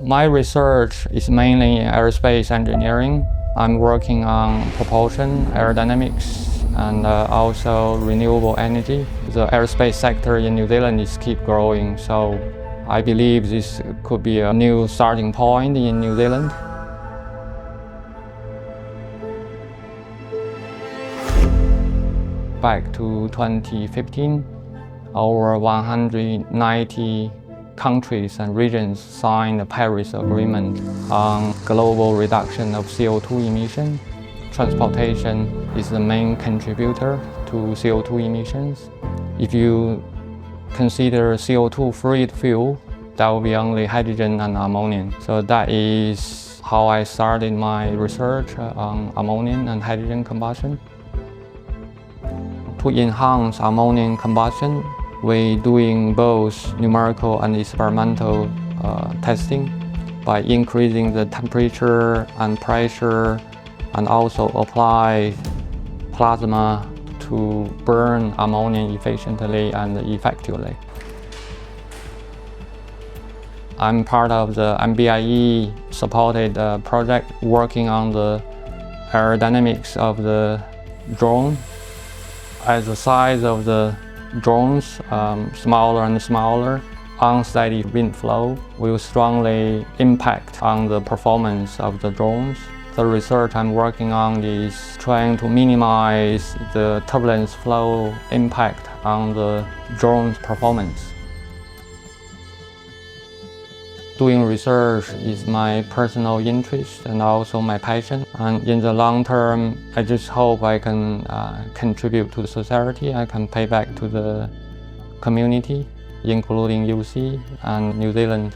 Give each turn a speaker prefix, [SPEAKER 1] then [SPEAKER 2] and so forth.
[SPEAKER 1] My research is mainly in aerospace engineering. I'm working on propulsion, aerodynamics, and also renewable energy. The aerospace sector in New Zealand is keep growing, so I believe this could be a new starting point in New Zealand. Back to 2015, over 190 countries and regions signed the Paris Agreement on global reduction of CO2 emission. Transportation is the main contributor to CO2 emissions. If you consider CO2-free fuel, that will be only hydrogen and ammonia. So that is how I started my research on ammonia and hydrogen combustion. To enhance ammonia combustion, we're doing both numerical and experimental testing by increasing the temperature and pressure, and also apply plasma to burn ammonia efficiently and effectively. I'm part of the MBIE supported project working on the aerodynamics of the drone. As the size of the drones smaller and smaller, unsteady wind flow will strongly impact on the performance of the drones. The research I'm working on is trying to minimize the turbulence flow impact on the drone's performance. Doing research is my personal interest and also my passion. And in the long term, I just hope I can contribute to the society. I can pay back to the community, including UC and New Zealand.